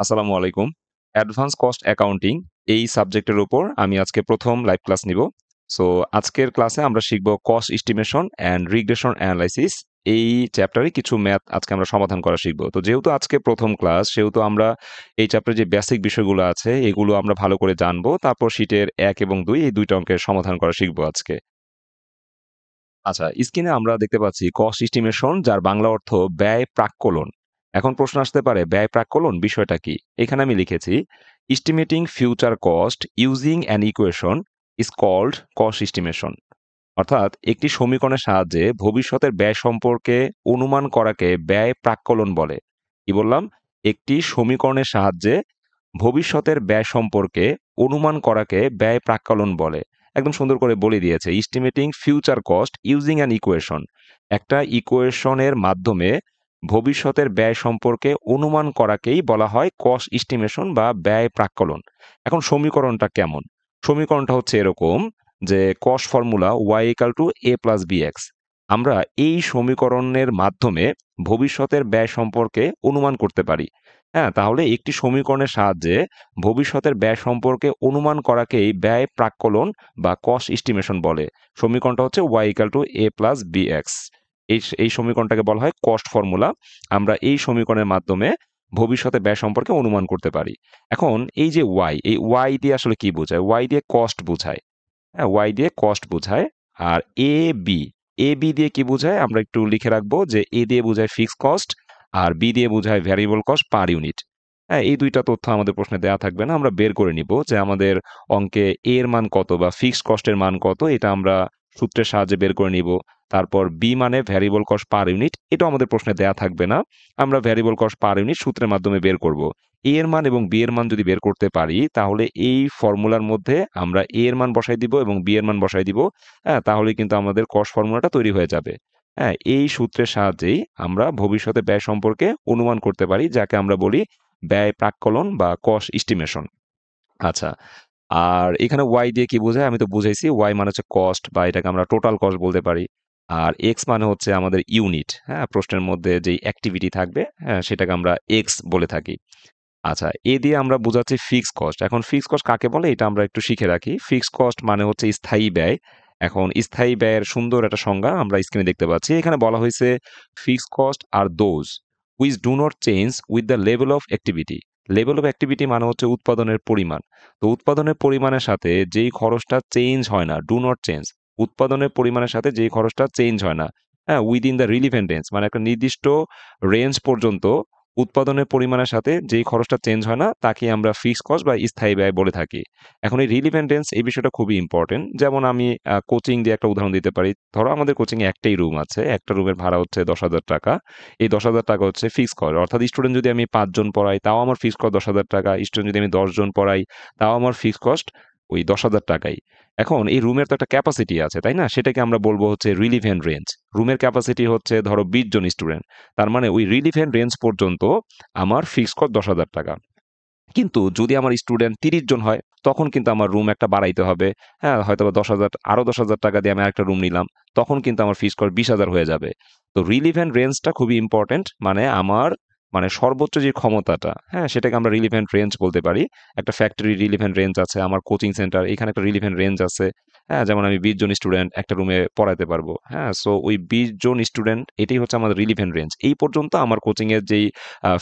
আসসালামু আলাইকুম। Advance cost accounting এই সাবজেক্টের উপর আমি আজকে ১ম লাইভ ক্লাস নিব। সো আজকের ক্লাসে আমরা শিখব cost estimation and regression analysis. এই চ্যাপ্টারে কিছু ম্যাথ আজকে আমরা সমাধান করা শিখব। তো যেহেতু আজকে ১ম ক্লাস সেহেতু আমরা এই চ্যাপ্টারে যে বেসিক বিষয়গুলো আছে এগুলো আমরা ভালো করে জানবো। তারপর শীটের ১ এবং ২ এই ২ টা অঙ্কের সমাধান করা শিখব আজকে। আচ্ছা, স্ক্রিনে আমরা দেখতে পাচ্ছি কস্ট এস্টিমেশন যার বাংলা অর্থ ব্যয় প্রাক্কলন। এখন প্রশ্ন আসতে পারে ব্যয় প্রাক্কলন বিষয়টা কি? এখানে আমি লিখেছি estimating future cost using an equation is called cost estimation. অর্থাৎ একটি সমীকরণের সাহায্যে ভবিষ্যতের ব্যয় সম্পর্কে অনুমান করাকে ব্যয় প্রাক্কলন বলে। কি বললাম? একটি সমীকরণের সাহায্যে ভবিষ্যতের ব্যয় সম্পর্কে অনুমান করাকে ব্যয় প্রাক্কলন বলে। একদম সুন্দর করে বলে দিয়েছে। Estimating future cost using an equation. একটা ইকুয়েশনের মাধ্যমে ভবিষ্যতের ব্যয় সম্পর্কে অনুমান করাকেই বলা হয় কস্ট এস্টিমেশন বা ব্যয় প্রাক্কলন। এখন সমীকরণটা কেমন? সমীকরণটা হচ্ছে এরকম যে cost formula y = a + bx। আমরা এই সমীকরণের মাধ্যমে ভবিষ্যতের ব্যয় সম্পর্কে অনুমান করতে পারি। হ্যাঁ, তাহলে একটি সমীকরণের সাহায্যে ভবিষ্যতের ব্যয় সম্পর্কে অনুমান করাকেই ব্যয় প্রাক্কলন বা কস্ট এস্টিমেশন বলে। সমীকরণটা হচ্ছে y = a + bx। এই সমীকরণটাকে বলা হয় কস্ট ফর্মুলা। আমরা এই সমীকরণের মাধ্যমে ভবিষ্যতে ব্যয় সম্পর্কে অনুমান করতে পারি। এখন এই যে এই y দিয়ে আসলে কি বোঝায়? y দিয়ে কস্ট বোঝায়। হ্যাঁ, y দিয়ে কস্ট বোঝায়। আর a b দিয়ে কি বোঝায়? আমরা একটু লিখে রাখবো যে a দিয়ে বোঝায় ফিক্সড কস্ট আর b দিয়ে বোঝায় ভ্যারিয়েবল কস্ট পার ইউনিট। হ্যাঁ, এই ২ টা তথ্য আমাদের প্রশ্নে দেয়া থাকবে না। আমরা বের করে নিব যে আমাদের অঙ্কে a এর মান কত বা ফিক্সড কস্টের মান কত এটা আমরা সূত্রের সাহায্যে বের করে নিব। তারপর b মানে ভ্যারিয়েবল কস্ট পার ইউনিট এটাও আমাদের প্রশ্নে দেয়া থাকবে না। আমরা ভ্যারিয়েবল কস্ট পার ইউনিট সূত্রের মাধ্যমে বের করব। a এর মান এবং b এর মান যদি বের করতে পারি তাহলে এই ফর্মুলার মধ্যে আমরা a এর মান বসাই দিব এবং b এর মান বসাই দিব। হ্যাঁ, তাহলে কিন্তু আমাদের কস্ট ফর্মুলাটা তৈরি হয়ে যাবে। হ্যাঁ, এই সূত্রের সাহায্যেই আমরা ভবিষ্যতে ব্যয় সম্পর্কে অনুমান করতে পারি যাকে আমরা বলি ব্যয় প্রাক্কলন বা কস্ট এস্টিমেশন। আচ্ছা, আর এখানে y দিয়ে কি বোঝায়? আমি তো বুঝাইছি। y মানে হচ্ছে কস্ট বা এটাকে আমরা টোটাল কস্ট বলতে পারি। আর x মানে হচ্ছে আমাদের ইউনিট। হ্যাঁ, প্রশ্নের মধ্যে যেই অ্যাক্টিভিটি থাকবে, হ্যাঁ, সেটাকে আমরা x বলে থাকি। আচ্ছা, এ দিয়ে আমরা বোঝাচ্ছি ফিক্সড কস্ট। এখন ফিক্সড কস্ট কাকে বলে এটা আমরা একটু শিখে রাখি। ফিক্সড কস্ট মানে হচ্ছে স্থায়ী ব্যয়। এখন স্থায়ী ব্যয়ের সুন্দর একটা সংজ্ঞা আমরা স্ক্রিনে দেখতে পাচ্ছি। এখানে বলা হয়েছে ফিক্সড কস্ট আর those which do not change with the level of activity. Level of activity মানে হচ্ছে উৎপাদনের পরিমাণ। তো উৎপাদনের পরিমাণের সাথে যেই খরচটা চেঞ্জ হয় না, ডু নট চেঞ্জ। উৎপাদনের পরিমাণের সাথে যেই খরচটা চেঞ্জ হয় না, হ্যাঁ, উইদিন দ্য রিলিভেন্ট রেঞ্জ মানে একটা নির্দিষ্ট রেঞ্জ পর্যন্ত উৎপাদনের পরিমাণের সাথে যেই খরচটা চেঞ্জ হয় না তাকে আমরা ফিক্সড কস্ট বা স্থায়ী ব্যয় বলে থাকি। এখন এই রিলিভেন্ট রেঞ্জ এই বিষয়টা খুবই ইম্পর্টেন্ট। যেমন আমি কোচিং দিয়ে একটা উদাহরণ দিতে পারি। ধরো আমাদের কোচিংয়ে একটাই রুম আছে। একটা রুমের ভাড়া হচ্ছে ৳১০,০০০। এই ৳১০,০০০ হচ্ছে ফিক্সড কস্ট। অর্থাৎ স্টুডেন্ট যদি আমি ৫ জন পড়াই তাও আমার ফিক্সড কস্ট ৳১০,০০০। স্টুডেন্ট যদি আমি ১০ জন পড়াই তাও আমার ফিক্সড কস্ট ওই ৳১০,০০০। এখন এই রুমের তো একটা ক্যাপাসিটি আছে, তাই না? সেটাকে আমরা বলব হচ্ছে রিলিভেন্ট রেঞ্জ। রুমের ক্যাপাসিটি হচ্ছে ধরো ২০ জন স্টুডেন্ট। তার মানে ওই রিলিভেন্ট রেঞ্জ পর্যন্ত আমার ফিক্সড কস্ট ৳১০,০০০। কিন্তু যদি আমার স্টুডেন্ট ৩০ জন হয়, তখন কিন্তু আমার রুম একটা বাড়াইতে হবে। হ্যাঁ? হয়তোবা ১০,০০০ আরো ৳১০,০০০ দিয়ে আমি আরেকটা রুম নিলাম। তখন কিন্তু আমার ফিক্সড কস্ট ২০,০০০ হয়ে যাবে। তো রিলিভেন্ট রেঞ্জটা খুবই ইম্পোর্টেন্ট। মানে আমার সর্বোচ্চ যে ক্ষমতাটা, হ্যাঁ? সেটাকে আমরা রিলিভেন্ট রেঞ্জ বলতে পারি। একটা ফ্যাক্টরি রিলিভেন্ট রেঞ্জ আছে, আমার কোচিং সেন্টার এখানে একটা রিলিভেন্ট রেঞ্জ আছে। হ্যাঁ? যেমন আমি ২০ জন স্টুডেন্ট একটা রুমে পড়াইতে পারবো। হ্যাঁ? সো ওই ২০ জন স্টুডেন্ট এটাই হচ্ছে আমাদের রিলিভেন্ট রেঞ্জ। এই পর্যন্ত আমার কোচিং এর যেই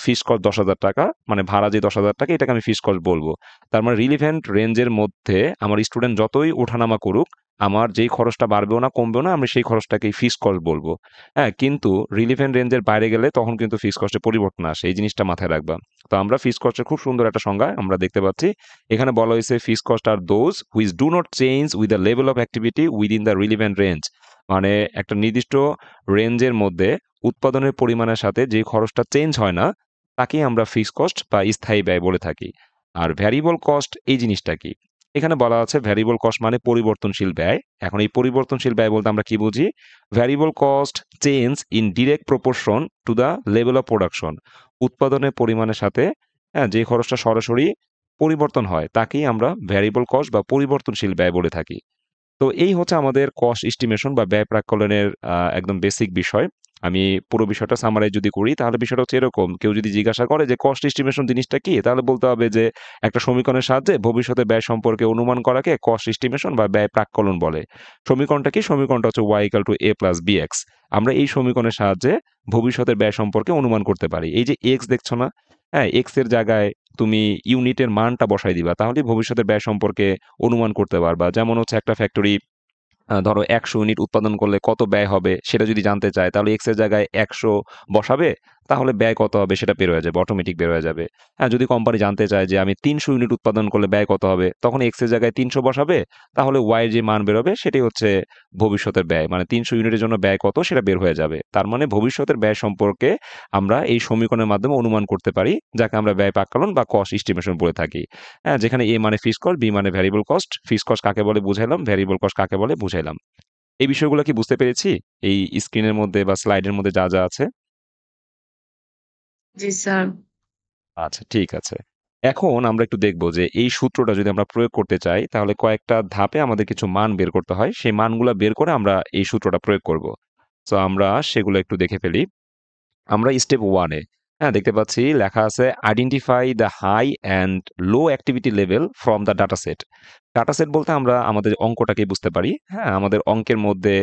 ফিক্সড কস্ট ৳১০,০০০ মানে ভাড়া যে ৳১০,০০০ এটাকে আমি ফিক্সড কস্ট বলব। তার মানে রিলিভেন্ট রেঞ্জের মধ্যে আমার স্টুডেন্ট যতই ওঠানামা করুক, আমার যেই খরচটা বাড়বেও না, কমবেও না, আমি সেই খরচটাকেই ফিক্সড কস্ট বলব। হ্যাঁ? কিন্তু রিলিভেন্ট রেঞ্জের বাইরে গেলে তখন কিন্তু ফিক্সড কস্টে পরিবর্তন আসে। এই জিনিসটা মাথায় রাখবা। তো আমরা ফিক্সড কস্টের খুব সুন্দর একটা সংজ্ঞা আমরা দেখতে পাচ্ছি। এখানে বলা হয়েছে ফিক্সড কস্ট আর those which do not change with the level of activity within the relevant range. মানে একটা নির্দিষ্ট রেঞ্জের মধ্যে উৎপাদনের পরিমাণের সাথে যে খরচটা চেঞ্জ হয় না তাকেই আমরা ফিক্সড কস্ট বা স্থায়ী ব্যয় বলে থাকি। আর ভ্যারিয়েবল কস্ট এই জিনিসটা কি? এখানে বলা আছে ভ্যারিয়েবল কস্ট মানে পরিবর্তনশীল ব্যয়। এখন এই পরিবর্তনশীল ব্যয় বলতে আমরা কি বুঝি? Variable cost change in direct proportion to the level of production. উৎপাদনের পরিমাণের সাথে হ্যাঁ, যে খরচটা সরাসরি পরিবর্তন হয় তাকেই আমরা ভ্যারিয়েবল কস্ট বা পরিবর্তনশীল ব্যয় বলে থাকি। তো এই হচ্ছে আমাদের কস্ট এস্টিমেশন বা ব্যয় প্রাক্কলনের একদম বেসিক বিষয়। আমি পুরো বিষয়টা সামারাইজ যদি করি তাহলে বিষয়টা হচ্ছে এরকম, কেউ যদি জিজ্ঞাসা করে যে কস্ট এস্টিমেশন জিনিসটা কি, তাহলে বলতে হবে যে একটা সমীকরণের সাহায্যে ভবিষ্যতে ব্যয় সম্পর্কে অনুমান করাকে কস্ট এস্টিমেশন বা ব্যয় প্রাক্কলন বলে। সমীকরণটা কি? সমীকরণটা হচ্ছে y equal to a plus bx। আমরা এই সমীকরণের সাহায্যে ভবিষ্যতের ব্যয় সম্পর্কে অনুমান করতে পারি। এই যে x দেখছো না? হ্যাঁ, x এর জায়গায় তুমি ইউনিটের মানটা বসায় দিবা। তাহলেই ভবিষ্যতের ব্যয় সম্পর্কে অনুমান করতে পারবা। যেমন হচ্ছে একটা ফ্যাক্টরি ধরো ১০০ ইউনিট উৎপাদন করলে কত ব্যয় হবে সেটা যদি জানতে চায়, তাহলে এক্স এর জায়গায় ১০০ বসাবে, তাহলে ব্যয় কত হবে সেটা বের হয়ে যাবে, অটোমেটিক বের হয়ে যাবে। হ্যাঁ, যদি কোম্পানি জানতে চায় যে আমি ৩০০ ইউনিট উৎপাদন করলে ব্যয় কত হবে, তখন এক্স এর জায়গায় ৩০০ বসাবে, তাহলে ওয়াই এর যে মান বেরোবে সেটাই হচ্ছে ভবিষ্যতের ব্যয়। মানে ৩০০ ইউনিটের জন্য ব্যয় কত সেটা বের হয়ে যাবে। তার মানে ভবিষ্যতের ব্যয় সম্পর্কে আমরা এই সমীকরণের মাধ্যমে অনুমান করতে পারি, যাকে আমরা ব্যয় প্রাক্কলন বা কস্ট এস্টিমেশন বলে থাকি। হ্যাঁ, যেখানে এ মানে ফিক্সড কস্ট, বি মানে ভ্যারিয়েবল কস্ট। ফিক্সড কস্ট কাকে বলে বুঝাইলাম, ভ্যারিয়েবল কস্ট কাকে বলে বুঝাইলাম। এই বিষয়গুলো কি বুঝতে পেরেছি? এই স্ক্রিনের মধ্যে বা স্লাইডের মধ্যে যা আছে? জি স্যার। আচ্ছা, ঠিক আছে। এখন আমরা একটু দেখব যে এই সূত্রটা যদি আমরা প্রয়োগ করতে চাই, তাহলে কয়েকটা ধাপে আমাদের কিছু মান বের করতে হয়। সেই মানগুলা বের করে আমরা এই সূত্রটা প্রয়োগ করব। সো আমরা সেগুলো একটু দেখে ফেলি। আমরা স্টেপ 1 এ হ্যাঁ, দেখতে পাচ্ছি লেখা আছে identify the high and low activity level from the data set. Data set বলতে আমরা আমাদের অঙ্কটাকে বুঝতে পারি। হ্যাঁ, আমাদের অঙ্কের মধ্যে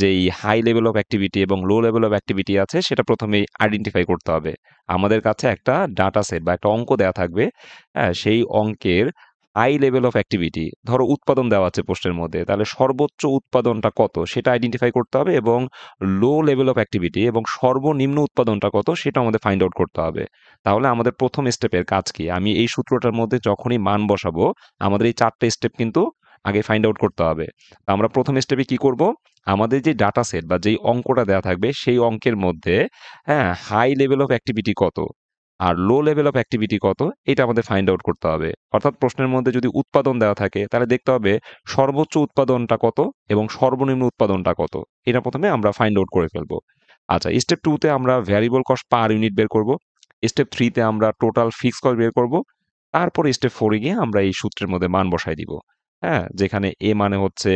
যেই হাই লেভেল অফ অ্যাক্টিভিটি এবং লো লেভেল অফ অ্যাক্টিভিটি আছে সেটা প্রথমেই আইডেন্টিফাই করতে হবে। আমাদের কাছে একটা ডাটা সেট বা একটা অঙ্ক দেয়া থাকবে। হ্যাঁ, সেই অঙ্কের হাই লেভেল অফ অ্যাক্টিভিটি, ধরো উৎপাদন দেওয়া আছে প্রশ্নের মধ্যে, তাহলে সর্বোচ্চ উৎপাদনটা কত সেটা আইডেন্টিফাই করতে হবে, এবং লো লেভেল অফ অ্যাক্টিভিটি এবং সর্বনিম্ন উৎপাদনটা কত সেটা আমাদের ফাইন্ড আউট করতে হবে। তাহলে আমাদের প্রথম স্টেপের কাজ কি? আমি এই সূত্রটার মধ্যে যখনই মান বসাবো, আমাদের এই ৪ টে স্টেপ কিন্তু আগে ফাইন্ড আউট করতে হবে। তো আমরা প্রথম স্টেপে কি করব? আমাদের যে ডাটা সেট বা যেই অঙ্কটা দেয়া থাকবে সেই অঙ্কের মধ্যে হ্যাঁ, হাই লেভেল অফ অ্যাক্টিভিটি কত আর লো লেভেল অফ অ্যাক্টিভিটি কত এটা আমাদের ফাইন্ড আউট করতে হবে। অর্থাৎ প্রশ্নের মধ্যে যদি উৎপাদন দেওয়া থাকে তাহলে দেখতে হবে সর্বোচ্চ উৎপাদনটা কত এবং সর্বনিম্ন উৎপাদনটা কত। এটা প্রথমে আমরা ফাইন্ড আউট করে ফেলবো। আচ্ছা, স্টেপ 2 তে আমরা ভ্যারিয়েবল কস্ট পার ইউনিট বের করব। স্টেপ 3 তে আমরা টোটাল ফিক্সড কস্ট বের করব। তারপরে স্টেপ 4 এ গিয়ে আমরা এই সূত্রের মধ্যে মান বসায় দিব। হ্যাঁ? যেখানে A মানে হচ্ছে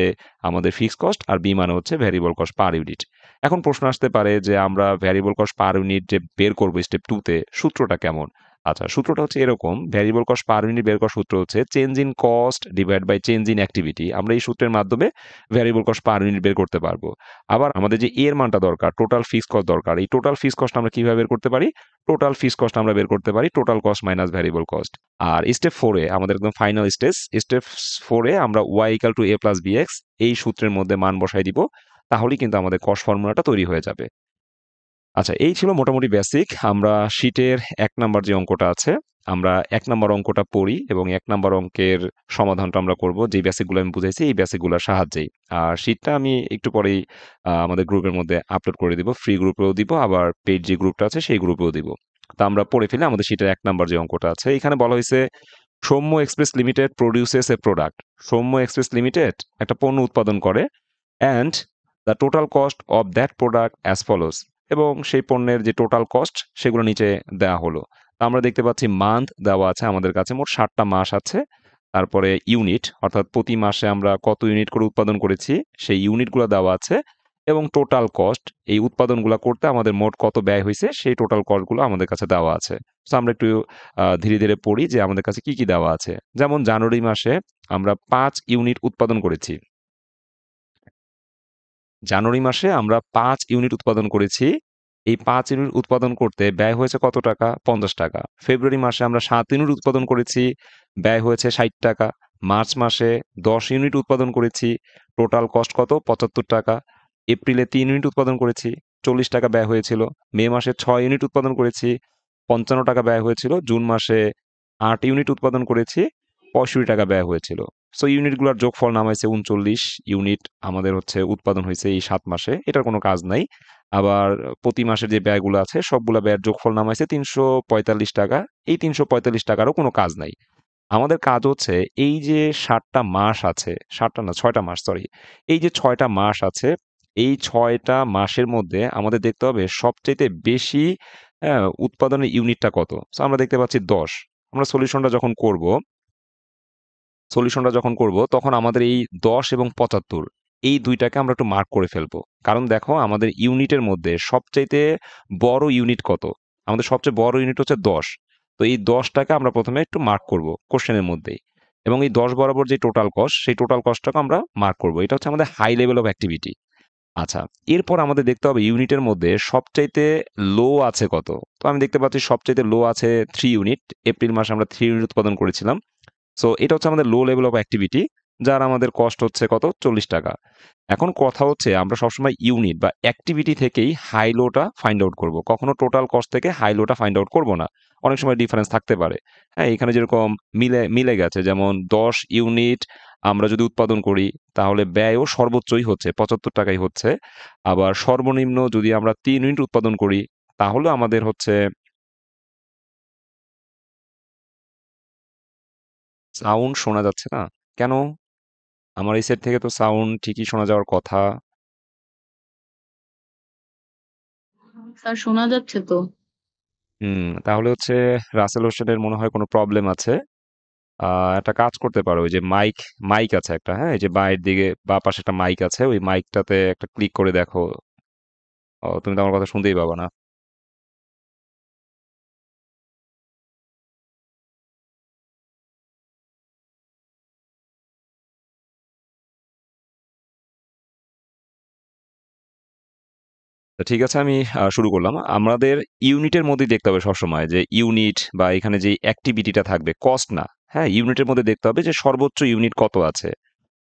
আমাদের ফিক্সড কস্ট আর B মানে হচ্ছে ভ্যারিয়েবল কস্ট পার ইউনিট। এখন প্রশ্ন আসতে পারে যে আমরা ভ্যারিয়েবল কস্ট পার ইউনিট যে বের করব স্টেপ 2 তে, সূত্রটা কেমন? আচ্ছা, সূত্রটা হচ্ছে এরকম, ভ্যারিয়েবল কস্ট পার ইউনিট বের করার সূত্র হচ্ছে change in cost divide by change in activity. আমরা এই সূত্রের মাধ্যমে ভ্যারিয়েবল কস্ট পার ইউনিট বের করতে পারবো। আবার আমাদের যে A এর মানটা দরকার, টোটাল ফিক্সড কস্ট দরকার। এই টোটাল ফিক্সড কস্ট আমরা কিভাবে বের করতে পারি? টোটাল ফিক্সড কস্ট আমরা বের করতে পারি total cost minus variable cost. আর স্টেপ 4 এ আমাদের একদম ফাইনাল স্টেজ, স্টেপ 4 এ আমরা y equal to a plus bx এই সূত্রের মধ্যে মান বসায় দিব। তাহলেই কিন্তু আমাদের কস্ট ফর্মুলাটা তৈরি হয়ে যাবে। আচ্ছা, এই ছিল মোটামুটি বেসিক। আমরা শীটের ১ নাম্বার যে অঙ্কটা আছে, আমরা ১ নাম্বার অঙ্কটা পড়ি এবং ১ নাম্বার অঙ্কের সমাধানটা আমরা করব। যে বেসিকগুলো আমি বুঝাইছি এই বেসিকগুলোর সাহায্যেই। আর শীটটা আমি একটু পরেই আমাদের গ্রুপের মধ্যে আপলোড করে দিব। ফ্রি গ্রুপেও দিব, আবার পেইড যে গ্রুপটা আছে সেই গ্রুপেও দিব। তো আমরা পড়ে ফেলি আমাদের শীটের ১ নাম্বার যে অঙ্কটা আছে। এখানে বলা হইছে সৌম্য এক্সপ্রেস লিমিটেড প্রোডিউসেস এ প্রোডাক্ট। সৌম্য এক্সপ্রেস লিমিটেড একটা পণ্য উৎপাদন করে, and the total cost of that product as follows. এবং সেই পণ্যের যে টোটাল কস্ট সেগুলো নিচে দেওয়া হলো। তো আমরা দেখতে পাচ্ছি মান্থ দেওয়া আছে আমাদের কাছে, মোট ৭টা মাস আছে। তারপরে ইউনিট, অর্থাৎ প্রতি মাসে আমরা কত ইউনিট করে উৎপাদন করেছি সেই ইউনিটগুলো দেওয়া আছে, এবং টোটাল কস্ট, এই উৎপাদনগুলো করতে আমাদের মোট কত ব্যয় হয়েছে সেই টোটাল কস্টগুলো আমাদের কাছে দেওয়া আছে। তো আমরা একটু ধীরে ধীরে পড়ি যে আমাদের কাছে কি কি দেওয়া আছে। যেমন জানুয়ারি মাসে আমরা ৫ ইউনিট উৎপাদন করেছি। জানুয়ারি মাসে আমরা ৫ ইউনিট উৎপাদন করেছি। এই ৫ ইউনিট উৎপাদন করতে ব্যয় হয়েছে কত টাকা? ৳৫০। ফেব্রুয়ারি মাসে আমরা ৭ ইউনিট উৎপাদন করেছি, ব্যয় হয়েছে ৳৬০। মার্চ মাসে ১০ ইউনিট উৎপাদন করেছি, টোটাল কস্ট কত? ৳৭৫। এপ্রিলে ৩ ইউনিট উৎপাদন করেছি, ৳৪০ ব্যয় হয়েছিল। মে মাসে ৬ ইউনিট উৎপাদন করেছি, ৳৫৫ ব্যয় হয়েছিল। জুন মাসে ৮ ইউনিট উৎপাদন করেছি, ৳৬৫ ব্যয় হয়েছিল। সো ইউনিটগুলোর যোগফল নামাইছে ৩৯ ইউনিট আমাদের হচ্ছে উৎপাদন হয়েছে এই ৭ মাসে। এটার কোনো কাজ নাই। আবার প্রতি মাসের যে ব্যয়গুলো আছে সবগুলা ব্যয়ের যোগফল নামাইছে ৳৩৪৫। এই ৳৩৪৫ কোনো কাজ নাই। আমাদের কাজ হচ্ছে এই যে ৭ টা মাস আছে, ৭ টা না ৬ টা মাস সরি। এই যে ৬ টা মাস আছে, এই ৬ টা মাসের মধ্যে আমাদের দেখতে হবে সবচাইতে বেশি উৎপাদনের ইউনিটটা কত? সো আমরা দেখতে পাচ্ছি ১০। আমরা সলিউশনটা যখন করব তখন আমাদের এই ১০ এবং ৭৫ এই দুইটাকে আমরা একটু মার্ক করে ফেলবো। কারণ দেখো আমাদের ইউনিটের মধ্যে সবচাইতে বড় ইউনিট কত? আমাদের সবচেয়ে বড় ইউনিট হচ্ছে 10। তো এই 10টাকে আমরা প্রথমে একটু মার্ক করব কোশ্চেনের মধ্যেই। এবং এই 10 বরাবর যে টোটাল কস্ট, সেই টোটাল কস্টটাকে আমরা মার্ক করব। এটা হচ্ছে আমাদের হাই লেভেল অফ অ্যাক্টিভিটি। আচ্ছা, এরপর আমাদের দেখতে হবে ইউনিটের মধ্যে সবচাইতে লো আছে কত? তো আমি দেখতে পাচ্ছি সবচাইতে লো আছে 3 ইউনিট। এপ্রিল মাসে আমরা 3 ইউনিট উৎপাদন করেছিলাম। সো এটা হচ্ছে আমাদের লো লেভেল অফ অ্যাক্টিভিটি, যার আমাদের কস্ট হচ্ছে কত? ৳৪০। এখন কথা হচ্ছে আমরা সবসময় ইউনিট বা অ্যাক্টিভিটি থেকেই হাই লোটা ফাইন্ড আউট করব। কখনো টোটাল কস্ট থেকে হাই লোটা ফাইন্ড আউট করব না। অনেক সময় ডিফারেন্স থাকতে পারে। হ্যাঁ, এখানে যেরকম মিলে মিলে গেছে, যেমন ১০ ইউনিট আমরা যদি উৎপাদন করি তাহলে ব্যয়ও সর্বোচ্চই হচ্ছে ৳৭৫ হচ্ছে। আবার সর্বনিম্ন যদি আমরা ৩ ইউনিট উৎপাদন করি তাহলে আমাদের হচ্ছে সাউন্ড শোনা যাচ্ছে না। কেন? আমার এই সাইড থেকে তো সাউন্ড ঠিকই শোনা যাওয়ার কথা। স্যার শোনা যাচ্ছে তো। তাহলে হচ্ছে রাসেল হোসেনের মনে হয় কোনো প্রবলেম আছে। একটা কাজ করতে পারো, ওই যে মাইক মাইক আছে একটা, হ্যাঁ, এই যে বাঁয়ের দিকে বাঁ পাশে একটা মাইক আছে, ওই মাইকটাতে একটা ক্লিক করে দেখো। তুমি তো আমার কথা শুনতেই পাবা না। তো ঠিক আছে, আমি শুরু করলাম। আমাদের ইউনিটের মধ্যেই দেখতে হবে সবসময় যে ইউনিট বা এখানে যে অ্যাক্টিভিটিটা থাকবে, কস্ট না। হ্যাঁ, ইউনিটের মধ্যে দেখতে হবে যে সর্বোচ্চ ইউনিট কত আছে।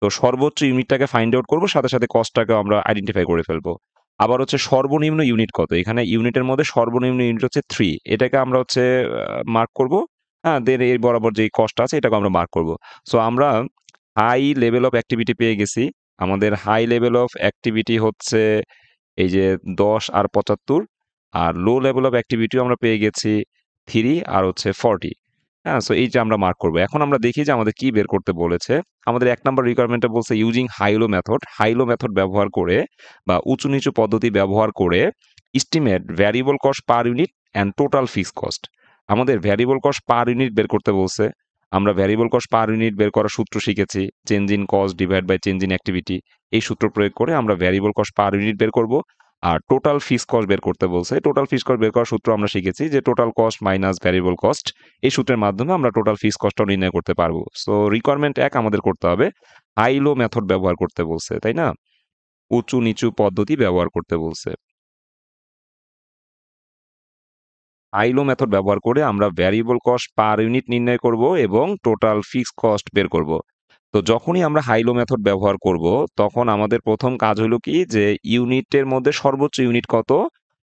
তো সর্বোচ্চ ইউনিটটাকে ফাইন্ড আউট করবো, সাথে সাথে কস্টটাকে আমরা আইডেন্টিফাই করে ফেলবো। আবার হচ্ছে সর্বনিম্ন ইউনিট কত, এখানে ইউনিটের মধ্যে সর্বনিম্ন ইউনিট হচ্ছে 3, এটাকে আমরা হচ্ছে মার্ক করব। হ্যাঁ, দেন এর বরাবর যে কস্ট আছে এটাকে আমরা মার্ক করব। সো আমরা হাই লেভেল অফ অ্যাক্টিভিটি পেয়ে গেছি। আমাদের হাই লেভেল অফ অ্যাক্টিভিটি হচ্ছে এই যে ১০ আর ৭৫। আর লো লেভেল অফ অ্যাক্টিভিটিও আমরা পেয়ে গেছি 3 আর হচ্ছে 40। হ্যাঁ, সো এই যে আমরা মার্ক করব। এখন আমরা দেখি যে আমাদের কি বের করতে বলেছে। আমাদের ১ নাম্বার রিকোয়ারমেন্টে বলছে ইউজিং হাইলো মেথড। হাইলো মেথড ব্যবহার করে বা উঁচু নিচু পদ্ধতি ব্যবহার করে estimate variable cost per unit and total fixed cost. আমাদের ভ্যারিয়েবল কস্ট পার ইউনিট বের করতে বলছে। আমরা ভ্যারিয়েবল কস্ট পার ইউনিট বের করার সূত্র শিখেছি। Change in cost divide by change in activity. এই সূত্র প্রয়োগ করে আমরা ভ্যারিয়েবল কস্ট পার ইউনিট বের করব। আর টোটাল ফিক্সড কস্ট বের করতে বলছে। টোটাল ফিক্সড কস্ট বের করার সূত্র আমরা শিখেছি যে total cost minus variable cost. এই সূত্রের মাধ্যমে আমরা টোটাল ফিক্সড কস্টটাও নির্ণয় করতে পারবো। সো রিকোয়ারমেন্ট ১ আমাদের করতে হবে হাই লো মেথড ব্যবহার করতে বলছে, তাই না? উঁচু নিচু পদ্ধতি ব্যবহার করতে বলছে। আইলো মেথড ব্যবহার করে আমরা ভ্যারিয়েবল কস্ট পার ইউনিট নির্ণয় করব এবং টোটাল ফিক্সড কস্ট বের করব। তো যখনই আমরা হাইলো মেথড ব্যবহার করব তখন আমাদের প্রথম কাজ হলো কি যে ইউনিটের মধ্যে সর্বোচ্চ ইউনিট কত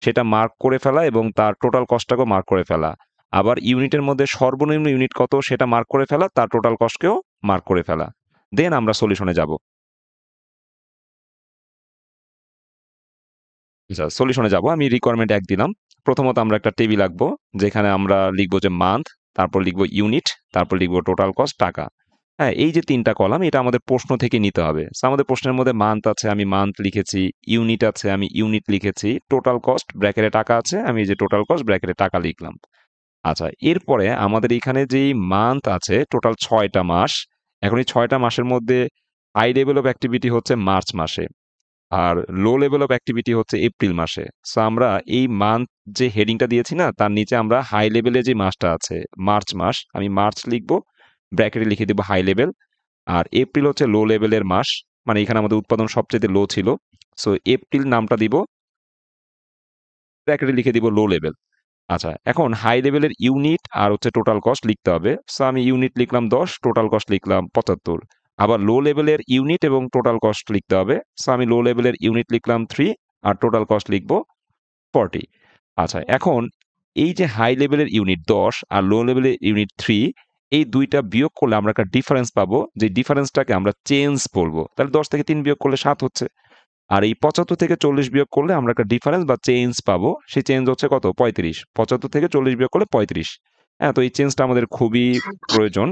সেটা মার্ক করে ফেলা এবং তার টোটাল কস্টটাকেও মার্ক করে ফেলা। আবার ইউনিটের মধ্যে সর্বনিম্ন ইউনিট কত সেটা মার্ক করে ফেলা, তার টোটাল কস্টকেও মার্ক করে ফেলা। দেন আমরা সলিউশনে যাব। আচ্ছা, সলিউশনে যাব। আমি রিকোয়ারমেন্ট ১ দিলাম। প্রথমত আমরা একটা টেবিল আঁকবো, যেখানে আমরা লিখব যে মান্থ, তারপর লিখব ইউনিট, তারপর লিখব টোটাল কস্ট টাকা। হ্যাঁ, এই যে ৩ টা কলাম এটা আমাদের প্রশ্ন থেকে নিতে হবে। সো আমাদের প্রশ্নের মধ্যে মান্থ আছে, আমি মান্থ লিখেছি। ইউনিট আছে, আমি ইউনিট লিখেছি। টোটাল কস্ট ব্র্যাকেটে টাকা আছে, আমি এই যে টোটাল কস্ট ব্র্যাকেটে টাকা লিখলাম। আচ্ছা, এরপরে আমাদের এখানে যেই মান্থ আছে টোটাল ৬ টা মাস। এখন এই ৬ টা মাসের মধ্যে হাই লেভেল অফ অ্যাক্টিভিটি হচ্ছে মার্চ মাসে। আর লো লেভেল অফ অ্যাক্টিভিটি হচ্ছে এপ্রিল মাসে। সো আমরা এই মান্থ যে হেডিংটা দিয়েছি না, তার নিচে আমরা হাই লেভেলে যে মাসটা আছে মার্চ মাস, আমি মার্চ লিখবো, ব্র্যাকেটে লিখে দেবো হাই লেভেল। আর এপ্রিল হচ্ছে লো লেভেলের মাস, মানে এখানে আমাদের উৎপাদন সবচেয়ে লো ছিল। সো এপ্রিল নামটা দিব, ব্র্যাকেটে লিখে দিব লো লেভেল। আচ্ছা, এখন হাই লেভেলের ইউনিট আর হচ্ছে টোটাল কস্ট লিখতে হবে। সো আমি ইউনিট লিখলাম ১০, টোটাল কস্ট লিখলাম ৭৫। আবার লো লেভেলের ইউনিট এবং টোটাল কস্ট লিখতে হবে। সো আমি লো লেভেলের ইউনিট লিখলাম ৩ আর টোটাল কস্ট লিখবো 40। আচ্ছা, এখন এই যে হাই লেভেলের ইউনিট ১০ আর লো লেভেলের ইউনিট ৩, এই ২ টা বিয়োগ করলে আমরা একটা ডিফারেন্স পাবো। যে ডিফারেন্সটাকে আমরা চেঞ্জ বলবো। তাহলে ১০ থেকে ৩ বিয়োগ করলে ৭ হচ্ছে। আর এই ৭৫ থেকে ৪০ বিয়োগ করলে আমরা একটা ডিফারেন্স বা চেঞ্জ পাবো। সেই চেঞ্জ হচ্ছে কত? ৩৫। ৭৫ থেকে ৪০ বিয়োগ করলে ৩৫। হ্যাঁ, তো এই চেঞ্জটা আমাদের খুবই প্রয়োজন।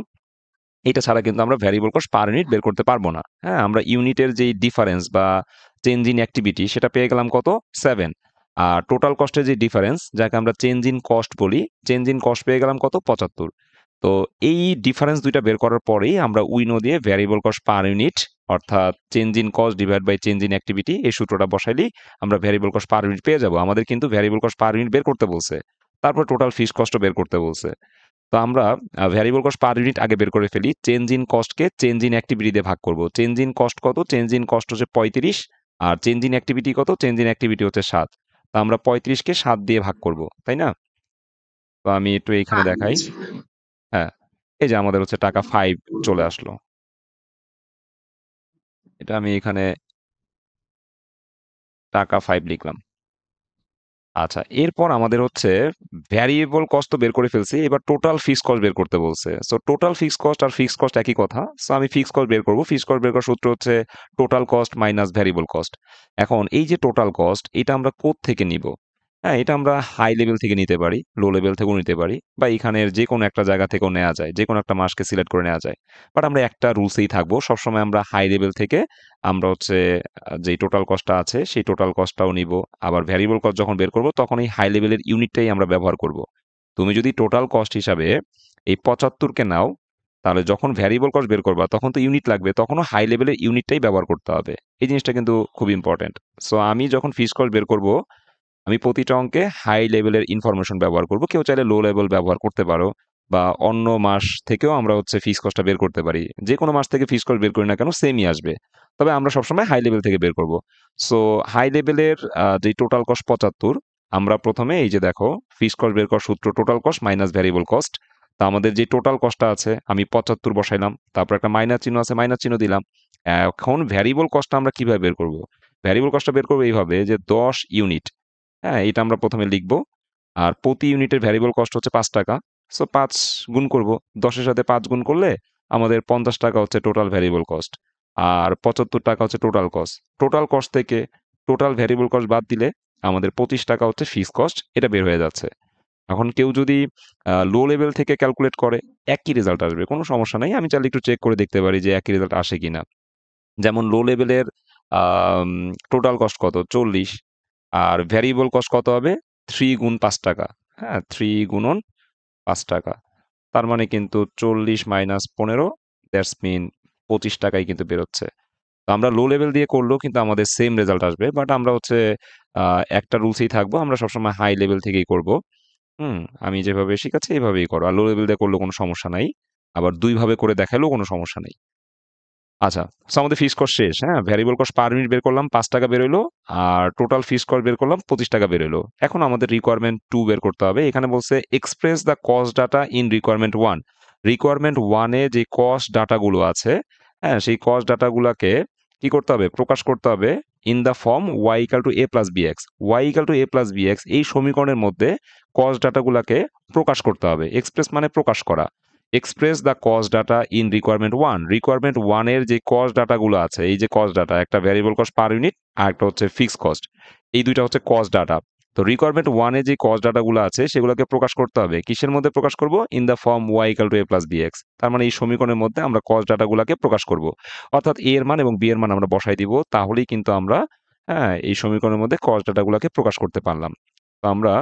এটা ছাড়া কিন্তু আমরা ভ্যারিয়েবল কস্ট পার ইউনিট বের করতে পারবো না। হ্যাঁ, আমরা ইউনিটের যেই ডিফারেন্স বা চেঞ্জ ইন অ্যাক্টিভিটি সেটা পেয়ে গেলাম কত? 7। আর টোটাল কস্টের যে ডিফারেন্স, যাকে আমরা চেঞ্জ ইন কস্ট বলি, চেঞ্জ ইন কস্ট পেয়ে গেলাম কত? ৭৫। তো এই ডিফারেন্স ২ টা বের করার পরেই আমরা উইনো দিয়ে ভ্যারিয়েবল কস্ট পার ইউনিট অর্থাৎ change in cost divide by change in activity, এই সূত্রটা বসাইলেই আমরা ভ্যারিয়েবল কস্ট পার ইউনিট পেয়ে যাব। আমাদের কিন্তু ভ্যারিয়েবল কস্ট পার ইউনিট বের করতে বলছে, তারপর টোটাল ফিক্সড কস্টও বের করতে বলছে। তো আমরা ভ্যারিয়েবল কস্ট পার ইউনিট আগে বের করে ফেলি। চেঞ্জ ইন কস্টকে চেঞ্জ ইন অ্যাক্টিভিটি দিয়ে ভাগ করব। চেঞ্জ ইন কস্ট কত? চেঞ্জ ইন কস্ট হচ্ছে 35, আর চেঞ্জ ইন অ্যাক্টিভিটি কত? চেঞ্জ ইন অ্যাক্টিভিটি হচ্ছে 7। তো আমরা 35কে 7 দিয়ে ভাগ করব, তাই না? তো আমি একটু এইখানে দেখাই। হ্যাঁ, এই যে আমাদের হচ্ছে টাকা 5 চলে আসলো। এটা আমি এখানে টাকা 5 লিখলাম। আচ্ছা, এরপর আমাদের হচ্ছে ভ্যারিয়েবল কস্ট তো বের করে ফেলছি, এবার টোটাল ফিক্সড কস্ট বের করতে বলছে। সো টোটাল ফিক্সড কস্ট আর ফিক্সড কস্ট একই কথা। সো আমি ফিক্সড কস্ট বের করব। ফিক্সড কস্ট বের করার সূত্র হচ্ছে total cost minus variable cost. এখন এই যে টোটাল কস্ট, এটা আমরা কোত্থেকে নিব? হ্যাঁ, এটা আমরা হাই লেভেল থেকে নিতে পারি, লো লেভেল থেকেও নিতে পারি, বা এখানের যে কোনো একটা জায়গা থেকেও নেওয়া যায়, যে কোনো একটা মাসকে সিলেক্ট করে নেওয়া যায়। বাট আমরা একটা রুলসেই থাকবো, সবসময় আমরা হাই লেভেল থেকে আমরা হচ্ছে যেই টোটাল কস্টটা আছে সেই টোটাল কস্টটাও নিব। আবার ভ্যারিয়েবল কস্ট যখন বের করব তখন এই হাই লেভেলের ইউনিটটাই আমরা ব্যবহার করব। তুমি যদি টোটাল কস্ট হিসাবে এই 75কে নাও, তাহলে যখন ভ্যারিয়েবল কস্ট বের করবা তখন তো ইউনিট লাগবে, তখনও হাই লেভেলের ইউনিটটাই ব্যবহার করতে হবে। এই জিনিসটা কিন্তু খুব ইম্পর্টেন্ট। সো আমি যখন ফিক্সড কস্ট বের করব, আমি প্রতিটা অঙ্কে হাই লেভেলের ইনফরমেশন ব্যবহার করব। কেউ চাইলে লো লেভেল ব্যবহার করতে পারো, বা অন্য মাস থেকেও আমরা হচ্ছে ফিক্সড কস্টটা বের করতে পারি। যে কোনো মাস থেকে ফিক্সড কস্ট বের করি না কেন, সেমই আসবে। তবে আমরা সবসময় হাই লেভেল থেকে বের করব। সো হাই লেভেলের যে টোটাল কস্ট 75, আমরা প্রথমে এই যে দেখো ফিক্সড কস্ট বের করার সূত্র total cost minus variable cost. তা আমাদের যে টোটাল কস্টটা আছে আমি 75 বসাইলাম, তারপর একটা মাইনাস চিহ্ন আছে, মাইনাস চিহ্ন দিলাম। এখন ভ্যারিয়েবল কস্টটা আমরা কিভাবে বের করব? ভ্যারিয়েবল কস্টটা বের করবো এইভাবে যে 10 ইউনিট, হ্যাঁ, এটা আমরা প্রথমে লিখব। আর প্রতি ইউনিটের ভ্যারিয়েবল কস্ট হচ্ছে 5 টাকা। সো 5 গুণ করব, 10-এর সাথে 5 গুণ করলে আমাদের 50 টাকা হচ্ছে টোটাল ভ্যারিয়েবল কস্ট, আর 75 টাকা হচ্ছে টোটাল কস্ট। টোটাল কস্ট থেকে টোটাল ভ্যারিয়েবল কস্ট বাদ দিলে আমাদের 25 টাকা হচ্ছে ফিক্সড কস্ট, এটা বের হয়ে যাচ্ছে। এখন কেউ যদি লো লেভেল থেকে ক্যালকুলেট করে, একই রেজাল্ট আসবে, কোনো সমস্যা নাই। আমি চাইলে একটু চেক করে দেখতে পারি যে একই রেজাল্ট আসে কিনা। যেমন লো লেভেলের টোটাল কস্ট কত? 40। আর ভ্যারিয়েবল কস্ট কত হবে? 3 গুণ 5 টাকা। হ্যাঁ, 3 গুণন 5 টাকা। তার মানে কিন্তু 40 মাইনাস 15, দ্যাটস মিন 25 টাকাই কিন্তু বেরোচ্ছে। তো আমরা লো লেভেল দিয়ে করলেও কিন্তু আমাদের সেম রেজাল্ট আসবে। বাট আমরা হচ্ছে একটা রুলসেই থাকবো, আমরা সবসময় হাই লেভেল থেকেই করব। হুম, আমি যেভাবে শিখাচ্ছি এইভাবেই করো। আর লো লেভেল দিয়ে করলেও কোনো সমস্যা নাই। আবার 2 ভাবে করে দেখাইলেও কোনো সমস্যা নেই। আচ্ছা, সো আমাদের ফিক্সড কস্ট শেষ। হ্যাঁ, ভ্যারিয়েবল কস্ট পার মিনিট বের করলাম, 5 টাকা বের হইলো। আর টোটাল ফিক্সড কস্ট বের করলাম, 25 টাকা বের হইলো। এখন আমাদের রিকোয়ারমেন্ট 2 বের করতে হবে। এখানে বলছে express the cost data in requirement 1। Requirement 1 এ যে কস্ট ডাটাগুলো আছে, হ্যাঁ, সেই কস্ট ডাটাগুলাকে কি করতে হবে? প্রকাশ করতে হবে in the form y equal to a plus bx। y equal to a plus bx এই সমীকরণের মধ্যে কস্ট ডাটাগুলাকে প্রকাশ করতে হবে। এক্সপ্রেস মানে প্রকাশ করা। Express the cost data in requirement 1। Requirement 1 এর যে কস্ট ডাটাগুলো আছে, এই যে কস্ট ডাটা, একটা ভ্যারিয়েবল কস্ট পার ইউনিট আর একটা হচ্ছে ফিক্সড কস্ট, এই দুইটা হচ্ছে কস্ট ডাটা। তো রিকোয়ারমেন্ট 1 এ যে কস্ট ডাটাগুলো আছে সেগুলোকে প্রকাশ করতে হবে কিসের মধ্যে প্রকাশ করব? In the form y equal to a plus bx। তার মানে এই সমীকরণের মধ্যে আমরা কস্ট ডাটাগুলোকে প্রকাশ করব। অর্থাৎ a এর মান এবং b এর মান আমরা বসাই দিব, তাহলেই কিন্তু আমরা, হ্যাঁ, এই সমীকরণের মধ্যে কস্ট ডাটাগুলোকে প্রকাশ করতে পারলাম। তো আমরা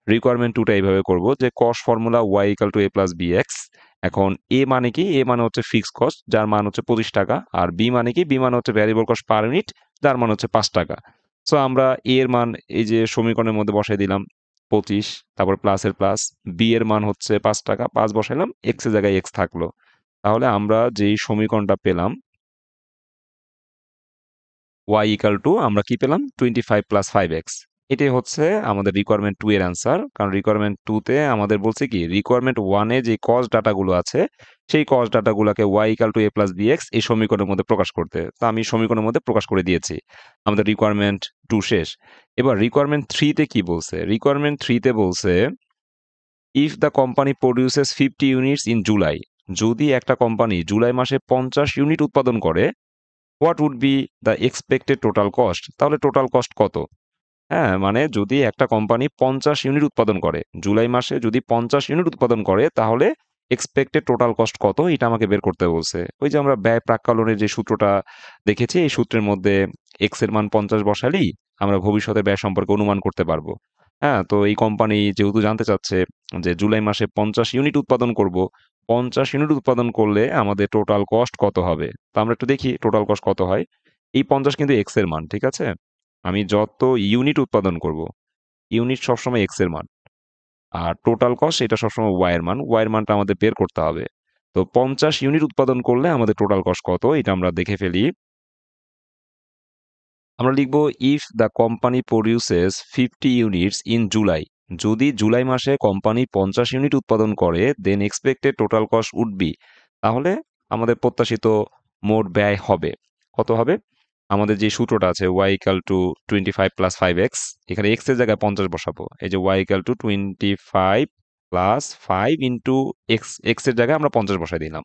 রিকোয়ারমেন্ট 2টা এইভাবে করব যে cost formula y equal to a plus bx। এখন এ মানে কি? এ মানে হচ্ছে ফিক্সড কস্ট, যার মান হচ্ছে 25 টাকা। আর বি মানে কি? বি মানে হচ্ছে ভ্যারিয়েবল কস্ট পার ইউনিট, যার মান হচ্ছে 5 টাকা। সো আমরা এ এর মান এই যে সমীকরণের মধ্যে বসাই দিলাম 25, তারপর প্লাসের প্লাস। বি এর মান হচ্ছে 5 টাকা, 5 বসাইলাম, এক্স এর জায়গায় এক্স থাকলো। তাহলে আমরা যেই সমীকরণটা পেলাম y ইকুয়াল টু, আমরা কি পেলাম? 25 প্লাস 5x। এটাই হচ্ছে আমাদের রিকোয়ারমেন্ট 2 এর অ্যান্সার। কারণ রিকোয়ারমেন্ট 2 তে আমাদের বলছে কি, রিকোয়ারমেন্ট 1 এ যে কস্ট ডাটাগুলো আছে সেই কস্ট ডাটাগুলোকে y equal to a plus bx এই সমীকরণের মধ্যে প্রকাশ করতে। তো আমি সমীকরণের মধ্যে প্রকাশ করে দিয়েছি। আমাদের রিকোয়ারমেন্ট 2 শেষ। এবার রিকোয়ারমেন্ট 3 তে কি বলছে? রিকোয়ারমেন্ট 3 তে বলছে if the company produces 50 units in July. যদি একটা কোম্পানি জুলাই মাসে 50 ইউনিট উৎপাদন করে, what would be the expected total cost? তাহলে টোটাল কস্ট কত? হ্যাঁ, মানে যদি একটা কোম্পানি 50 ইউনিট উৎপাদন করে, জুলাই মাসে যদি 50 ইউনিট উৎপাদন করে, তাহলে এক্সপেক্টেড টোটাল কস্ট কত? এটা আমাকে বের করতে বলছে। ওই যে আমরা ব্যয় প্রাক্কলনের যে সূত্রটা দেখেছি, এই সূত্রের মধ্যে এক্স এর মান 50 বসালেই আমরা ভবিষ্যতে ব্যয় সম্পর্কে অনুমান করতে পারবো। হ্যাঁ, তো এই কোম্পানি যেহেতু জানতে চাচ্ছে যে জুলাই মাসে 50 ইউনিট উৎপাদন করব, 50 ইউনিট উৎপাদন করলে আমাদের টোটাল কস্ট কত হবে? তো আমরা একটু দেখি টোটাল কস্ট কত হয়। এই 50 কিন্তু এক্স এর মান, ঠিক আছে? আমি যত ইউনিট উৎপাদন করব, ইউনিট সবসময় এক্স এর মান। আর টোটাল কস্ট এটা সবসময় ওয়াই এর মান। ওয়াই এর মানটা আমাদের বের করতে হবে। তো 50 ইউনিট উৎপাদন করলে আমাদের টোটাল কস্ট কত? এটা আমরা দেখে ফেলি। আমরা লিখব if the company produces 50 units in July. যদি জুলাই মাসে কোম্পানি 50 ইউনিট উৎপাদন করে, then expected total cost would be. তাহলে আমাদের প্রত্যাশিত মোট ব্যয় হবে কত হবে? আমাদের যে সূত্রটা আছে y equal to 25 plus 5x, এখানে x এর জায়গায় 50 বসাবো। এই যে y equal to 25 plus 5 into x, x এর জায়গায় আমরা 50 বসাই দিলাম।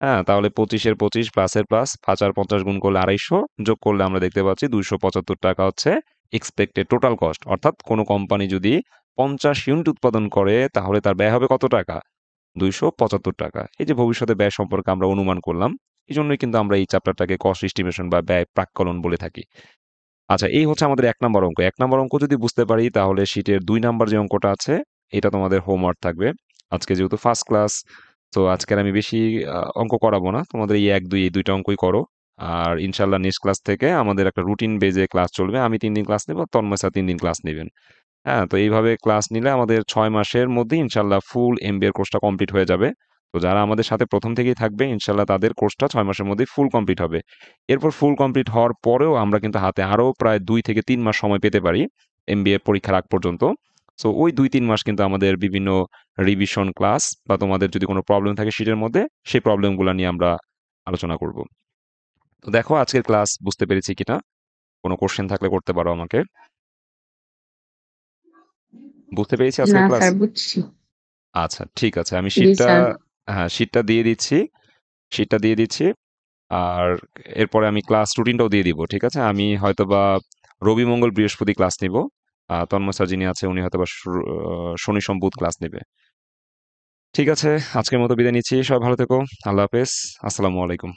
হ্যাঁ, তাহলে 25-এর 25 প্লাসের প্লাস, 5 আর 50 গুণ করলে 250, যোগ করলে আমরা দেখতে পাচ্ছি 275 টাকা হচ্ছে এক্সপেক্টেড টোটাল কস্ট। অর্থাৎ কোনো কোম্পানি যদি 50 ইউনিট উৎপাদন করে তাহলে তার ব্যয় হবে কত টাকা? 275 টাকা। এই যে ভবিষ্যতে ব্যয় সম্পর্কে আমরা অনুমান করলাম, এই জন্যই কিন্তু আমরা এই চ্যাপ্টারটাকে কস্ট এস্টিমেশন বা ব্যয় প্রাক্কলন বলে থাকি। আচ্ছা, এই হচ্ছে আমাদের 1 নাম্বার অঙ্ক। 1 নাম্বার অঙ্ক যদি বুঝতে পারি তাহলে শীটের 2 নাম্বার যে অঙ্কটা আছে এটা তোমাদের হোমওয়ার্ক থাকবে। আজকে যেহেতু ফার্স্ট ক্লাস, তো আজকে আর আমি বেশি অঙ্ক করাবো না। তোমাদের এই 1, 2 এই 2টা অঙ্কই করো। আর ইনশাআল্লাহ নেক্সট ক্লাস থেকে আমাদের একটা রুটিন বেজে ক্লাস চলবে। আমি 3 দিন ক্লাস নেব, তন্ময় স্যার 3 দিন ক্লাস নেবেন। হ্যাঁ, তো এইভাবে ক্লাস নিলে আমাদের 6 মাসের মধ্যেই ইনশাআল্লাহ ফুল এমবিএ কোর্সটা কমপ্লিট হয়ে যাবে। তো যারা আমাদের সাথে প্রথম থেকেই থাকবে ইনশাআল্লাহ তাদের কোর্সটা 6 মাসের মধ্যেই ফুল কমপ্লিট হবে। এরপর ফুল কমপ্লিট হওয়ার পরেও আমরা কিন্তু হাতে আরো প্রায় 2 থেকে 3 মাস সময় পেতে পারি এমবিএ পরীক্ষার আগ পর্যন্ত। সো ওই 2-3 মাস কিন্তু আমাদের বিভিন্ন রিভিশন ক্লাস বা তোমাদের যদি কোনো প্রবলেম থাকে শীটের মধ্যে, সেই প্রবলেমগুলো নিয়ে আমরা আলোচনা করব। তো দেখো আজকের ক্লাস বুঝতে পেরেছি কিনা? কোনো কোশ্চেন থাকলে করতে পারো আমাকে। বুঝতে পেরেছি না আজকের ক্লাস? স্যার, বুঝছি। আচ্ছা, ঠিক আছে। আমি জি শীটটা, স্যার। হ্যাঁ, শীটটা দিয়ে দিচ্ছি। শীটটা দিয়ে দিচ্ছি। আর এরপরে আমি ক্লাস রুটিনটাও দিয়ে দিব। ঠিক আছে? আমি হয়তোবা রবি, মঙ্গল, বৃহস্পতি ক্লাস নিব। তন্ময় স্যার যিনি আছে উনি হয়তোবা শনি, সোম, বুধ ক্লাস নেবে। ঠিক আছে, আজকের মতো বিদায় নিচ্ছি। সবাই ভালো থেকো। আল্লাহ হাফেজ। আসসালামু আলাইকুম।